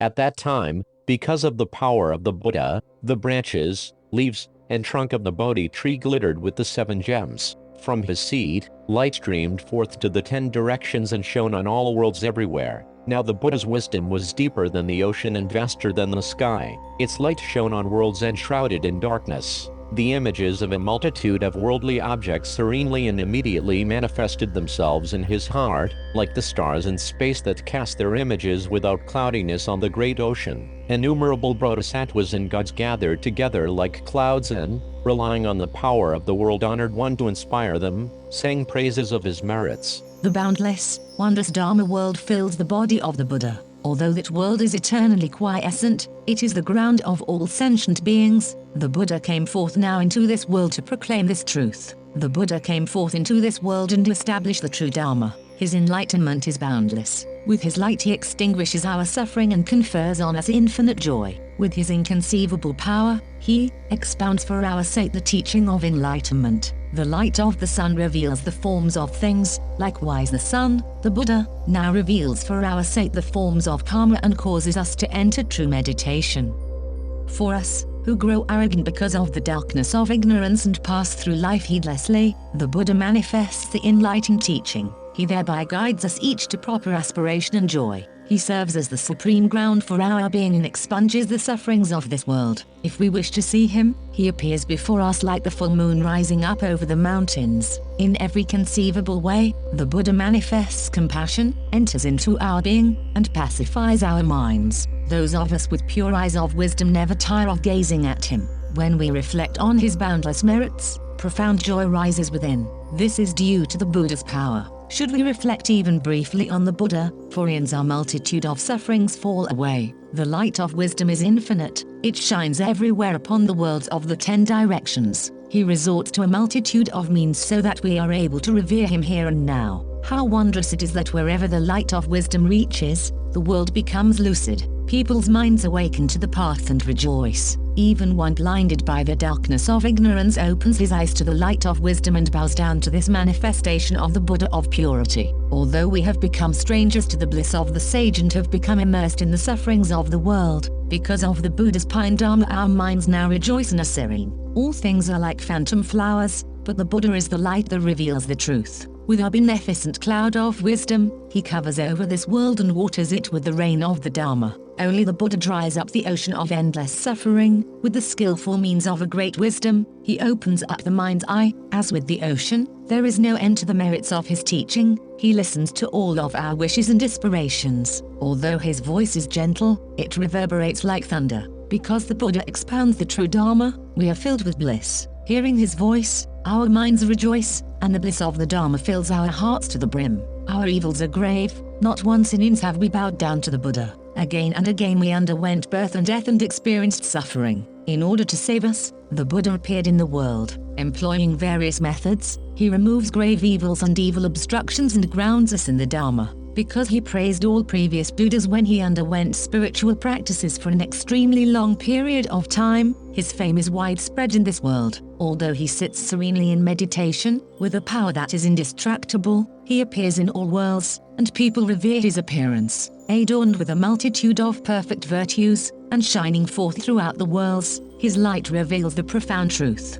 At that time, because of the power of the Buddha, the branches, leaves, and trunk of the Bodhi tree glittered with the 7 gems. From his seed, light streamed forth to the 10 directions and shone on all worlds everywhere. Now the Buddha's wisdom was deeper than the ocean and vaster than the sky. Its light shone on worlds enshrouded in darkness. The images of a multitude of worldly objects serenely and immediately manifested themselves in his heart, like the stars in space that cast their images without cloudiness on the great ocean. Innumerable bodhisattvas and gods gathered together like clouds and, relying on the power of the world-honored one to inspire them, sang praises of his merits. The boundless, wondrous Dharma world fills the body of the Buddha. Although that world is eternally quiescent, it is the ground of all sentient beings. The Buddha came forth now into this world to proclaim this truth. The Buddha came forth into this world and established the true Dharma. His enlightenment is boundless. With his light he extinguishes our suffering and confers on us infinite joy. With his inconceivable power, he expounds for our sake the teaching of enlightenment. The light of the sun reveals the forms of things. Likewise the sun, the Buddha, now reveals for our sake the forms of karma and causes us to enter true meditation. For us, who grow arrogant because of the darkness of ignorance and pass through life heedlessly, the Buddha manifests the enlightened teaching. He thereby guides us each to proper aspiration and joy. He serves as the supreme ground for our being and expunges the sufferings of this world. If we wish to see him, he appears before us like the full moon rising up over the mountains. In every conceivable way, the Buddha manifests compassion, enters into our being, and pacifies our minds. Those of us with pure eyes of wisdom never tire of gazing at him. When we reflect on his boundless merits, profound joy rises within. This is due to the Buddha's power. Should we reflect even briefly on the Buddha, for in our multitude of sufferings fall away. The light of wisdom is infinite, it shines everywhere upon the worlds of the 10 directions. He resorts to a multitude of means so that we are able to revere him here and now. How wondrous it is that wherever the light of wisdom reaches, the world becomes lucid. People's minds awaken to the path and rejoice. Even one blinded by the darkness of ignorance opens his eyes to the light of wisdom and bows down to this manifestation of the Buddha of purity. Although we have become strangers to the bliss of the sage and have become immersed in the sufferings of the world, because of the Buddha's pine Dharma our minds now rejoice and are serene. All things are like phantom flowers, but the Buddha is the light that reveals the truth. With a beneficent cloud of wisdom, he covers over this world and waters it with the rain of the Dharma. Only the Buddha dries up the ocean of endless suffering. With the skillful means of a great wisdom, he opens up the mind's eye. As with the ocean, there is no end to the merits of his teaching. He listens to all of our wishes and aspirations. Although his voice is gentle, it reverberates like thunder. Because the Buddha expounds the true Dharma, we are filled with bliss. Hearing his voice, our minds rejoice, and the bliss of the Dharma fills our hearts to the brim. Our evils are grave. Not once in inns have we bowed down to the Buddha. Again and again we underwent birth and death and experienced suffering. In order to save us, the Buddha appeared in the world. Employing various methods, he removes grave evils and evil obstructions and grounds us in the Dharma. Because he praised all previous Buddhas when he underwent spiritual practices for an extremely long period of time, his fame is widespread in this world. Although he sits serenely in meditation, with a power that is indestructible, he appears in all worlds, and people revere his appearance. Adorned with a multitude of perfect virtues, and shining forth throughout the worlds, his light reveals the profound truth.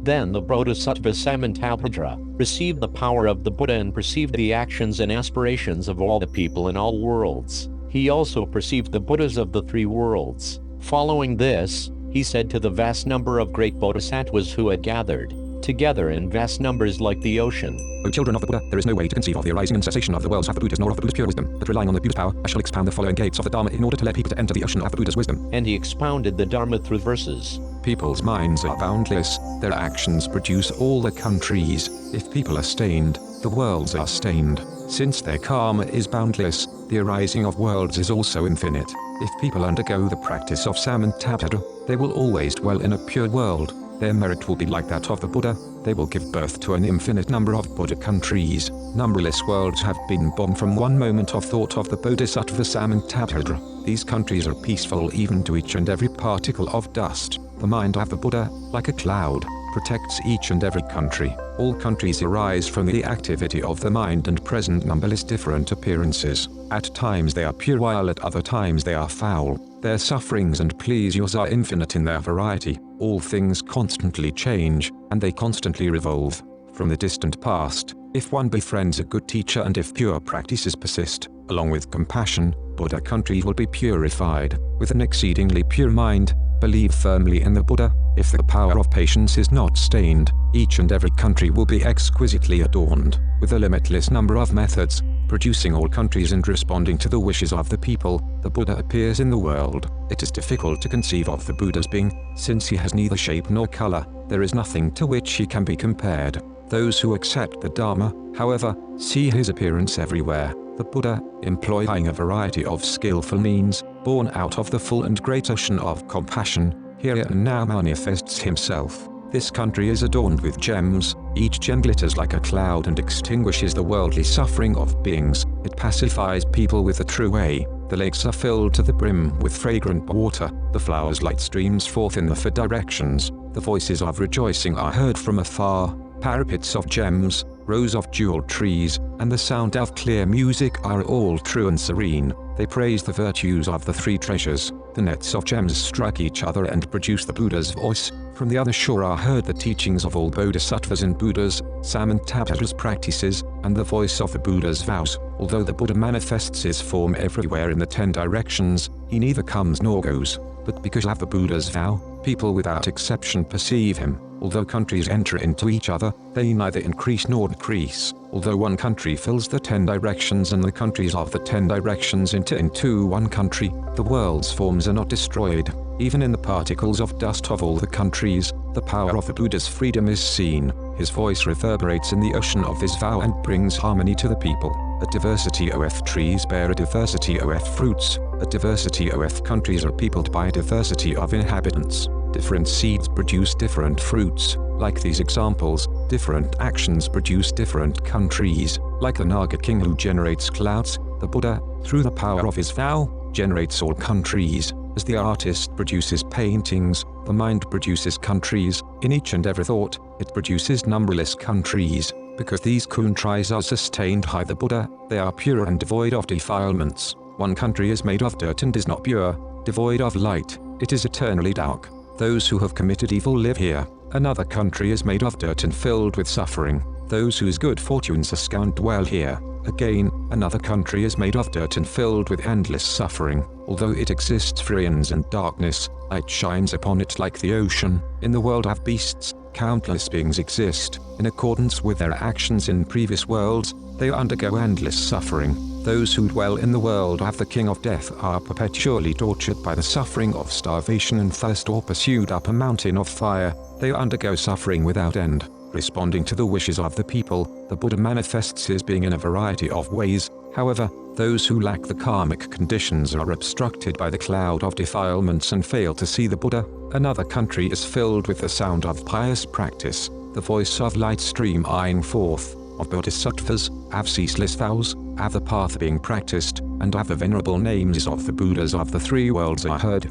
Then the Bodhisattva Samantabhadra received the power of the Buddha and perceived the actions and aspirations of all the people in all worlds. He also perceived the Buddhas of the 3 worlds. Following this, he said to the vast number of great bodhisattvas who had gathered together in vast numbers like the ocean, O children of the Buddha, there is no way to conceive of the arising and cessation of the worlds of the Buddhas nor of the Buddha's pure wisdom, but relying on the Buddha's power, I shall expound the following gates of the Dharma in order to let people to enter the ocean of the Buddha's wisdom. And he expounded the Dharma through verses. People's minds are boundless, their actions produce all the countries. If people are stained, the worlds are stained. Since their karma is boundless, the arising of worlds is also infinite. If people undergo the practice of Samantabhadra, they will always dwell in a pure world. Their merit will be like that of the Buddha. They will give birth to an infinite number of Buddha countries. Numberless worlds have been born from one moment of thought of the Bodhisattva Samantabhadra. These countries are peaceful even to each and every particle of dust. The mind of the Buddha, like a cloud, protects each and every country. All countries arise from the activity of the mind and present numberless different appearances. At times they are pure while at other times they are foul. Their sufferings and pleasures are infinite in their variety. All things constantly change, and they constantly revolve. From the distant past, if one befriends a good teacher and if pure practices persist, along with compassion, Buddha country will be purified. With an exceedingly pure mind, believe firmly in the Buddha. If the power of patience is not stained, each and every country will be exquisitely adorned, with a limitless number of methods, producing all countries and responding to the wishes of the people. The Buddha appears in the world. It is difficult to conceive of the Buddha's being, since he has neither shape nor color. There is nothing to which he can be compared. Those who accept the Dharma, however, see his appearance everywhere. The Buddha, employing a variety of skillful means, born out of the full and great ocean of compassion, here and now manifests himself. This country is adorned with gems. Each gem glitters like a cloud and extinguishes the worldly suffering of beings. It pacifies people with a true way. The lakes are filled to the brim with fragrant water. The flowers' light streams forth in the four directions. The voices of rejoicing are heard from afar. Parapets of gems, rows of jeweled trees, and the sound of clear music are all true and serene. They praise the virtues of the three treasures. The nets of gems strike each other and produce the Buddha's voice. From the other shore are heard the teachings of all bodhisattvas and Buddhas, Samantabhadras practices, and the voice of the Buddha's vows. Although the Buddha manifests his form everywhere in the 10 directions, he neither comes nor goes. But because of the Buddha's vow, people without exception perceive him. Although countries enter into each other, they neither increase nor decrease. Although one country fills the 10 directions and the countries of the 10 directions enter into one country, the world's forms are not destroyed. Even in the particles of dust of all the countries, the power of the Buddha's freedom is seen. His voice reverberates in the ocean of his vow and brings harmony to the people. A diversity of trees bear a diversity of fruits. A diversity of countries are peopled by a diversity of inhabitants. Different seeds produce different fruits. Like these examples, different actions produce different countries. Like the Naga king who generates clouds, the Buddha, through the power of his vow, generates all countries. As the artist produces paintings, the mind produces countries. In each and every thought, it produces numberless countries. Because these countries are sustained by the Buddha, they are pure and devoid of defilements. One country is made of dirt and is not pure, devoid of light. It is eternally dark. Those who have committed evil live here. Another country is made of dirt and filled with suffering. Those whose good fortunes are scant dwell here. Again, another country is made of dirt and filled with endless suffering. Although it exists for eons and darkness, light shines upon it like the ocean. In the world of beasts, countless beings exist. In accordance with their actions in previous worlds, they undergo endless suffering. Those who dwell in the world of the King of Death are perpetually tortured by the suffering of starvation and thirst or pursued up a mountain of fire. They undergo suffering without end. Responding to the wishes of the people, the Buddha manifests his being in a variety of ways. However, those who lack the karmic conditions are obstructed by the cloud of defilements and fail to see the Buddha. Another country is filled with the sound of pious practice, the voice of light streaming forth, of bodhisattvas, of ceaseless vows, of the path being practiced, and of the venerable names of the Buddhas of the three worlds are heard.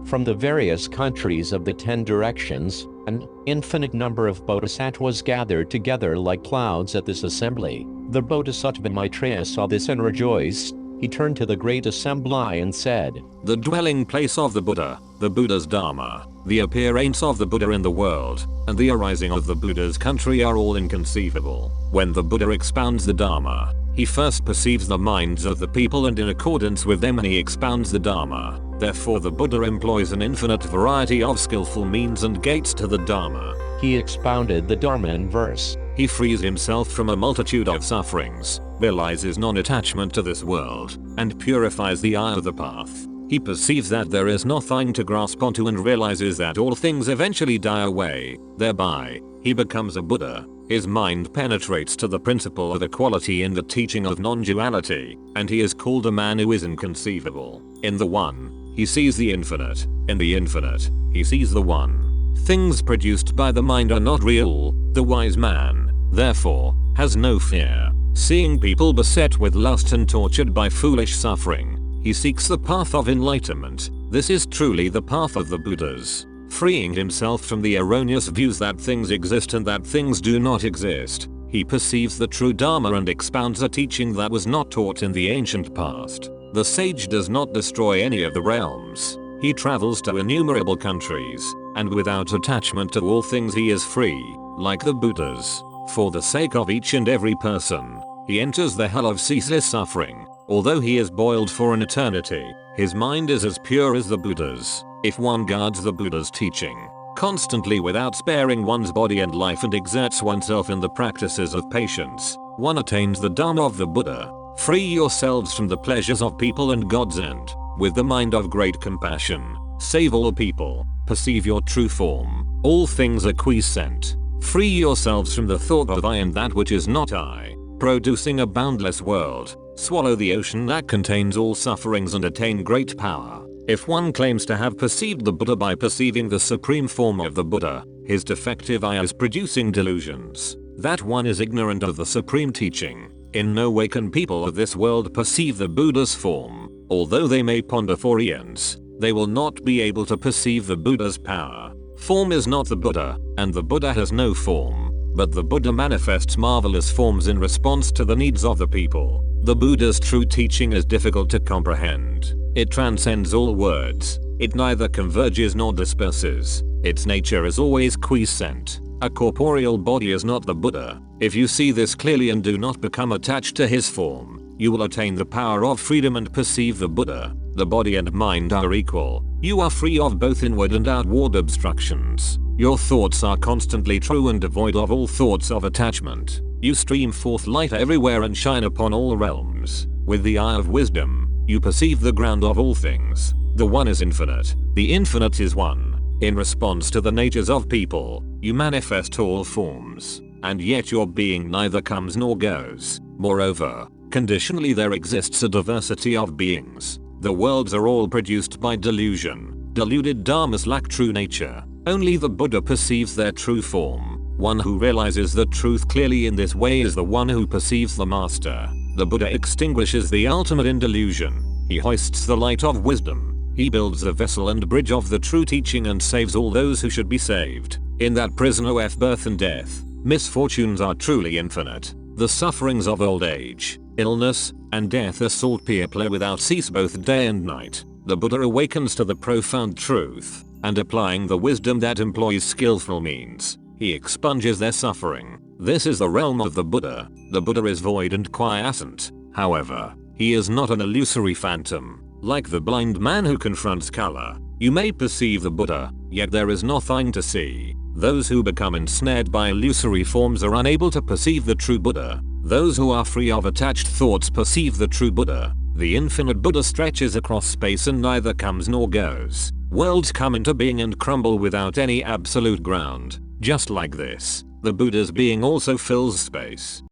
From the various countries of the 10 directions, an infinite number of bodhisattvas gathered together like clouds at this assembly. The Bodhisattva Maitreya saw this and rejoiced. He turned to the great assembly and said, "The dwelling place of the Buddha, the Buddha's Dharma, the appearance of the Buddha in the world, and the arising of the Buddha's country are all inconceivable. When the Buddha expounds the Dharma, he first perceives the minds of the people and in accordance with them he expounds the Dharma. Therefore the Buddha employs an infinite variety of skillful means and gates to the Dharma. He expounded the Dharma in verse. He frees himself from a multitude of sufferings, realizes non-attachment to this world, and purifies the eye of the path. He perceives that there is nothing to grasp onto and realizes that all things eventually die away. Thereby, he becomes a Buddha. His mind penetrates to the principle of equality in the teaching of non-duality, and he is called a man who is inconceivable. In the One, he sees the infinite. In the infinite, he sees the One. Things produced by the mind are not real. The wise man, therefore, has no fear. Seeing people beset with lust and tortured by foolish suffering, he seeks the path of enlightenment. This is truly the path of the Buddhas. freeing himself from the erroneous views that things exist and that things do not exist. He perceives the true Dharma and expounds a teaching that was not taught in the ancient past. The sage does not destroy any of the realms. He travels to innumerable countries, and without attachment to all things he is free, like the Buddhas. For the sake of each and every person, he enters the hell of ceaseless suffering. Although he is boiled for an eternity, his mind is as pure as the Buddha's. If one guards the Buddha's teaching constantly without sparing one's body and life and exerts oneself in the practices of patience, one attains the Dharma of the Buddha. Free yourselves from the pleasures of people and God's end, with the mind of great compassion. Save all people. Perceive your true form. All things are quiescent. Free yourselves from the thought of I and that which is not I, producing a boundless world. Swallow the ocean that contains all sufferings and attain great power. If one claims to have perceived the Buddha by perceiving the supreme form of the Buddha, his defective eye is producing delusions. That one is ignorant of the supreme teaching. In no way can people of this world perceive the Buddha's form. Although they may ponder for eons, they will not be able to perceive the Buddha's power. Form is not the Buddha, and the Buddha has no form. But the Buddha manifests marvelous forms in response to the needs of the people. The Buddha's true teaching is difficult to comprehend. It transcends all words. It neither converges nor disperses. Its nature is always quiescent. A corporeal body is not the Buddha. If you see this clearly and do not become attached to his form, you will attain the power of freedom and perceive the Buddha. The body and mind are equal. You are free of both inward and outward obstructions. Your thoughts are constantly true and devoid of all thoughts of attachment. You stream forth light everywhere and shine upon all realms. With the eye of wisdom, you perceive the ground of all things. The One is infinite. The infinite is one. In response to the natures of people, you manifest all forms, and yet your being neither comes nor goes. Moreover, conditionally there exists a diversity of beings. The worlds are all produced by delusion. Deluded dharmas lack true nature. Only the Buddha perceives their true form. One who realizes the truth clearly in this way is the one who perceives the Master. The Buddha extinguishes the ultimate in delusion. He hoists the light of wisdom. He builds a vessel and bridge of the true teaching and saves all those who should be saved. In that prison of birth and death, misfortunes are truly infinite. The sufferings of old age, illness, and death assault people without cease both day and night. The Buddha awakens to the profound truth, and applying the wisdom that employs skillful means, he expunges their suffering. This is the realm of the Buddha. The Buddha is void and quiescent. However, he is not an illusory phantom. Like the blind man who confronts color, you may perceive the Buddha, yet there is nothing to see. Those who become ensnared by illusory forms are unable to perceive the true Buddha. Those who are free of attached thoughts perceive the true Buddha. The infinite Buddha stretches across space and neither comes nor goes. Worlds come into being and crumble without any absolute ground. Just like this, the Buddha's being also fills space.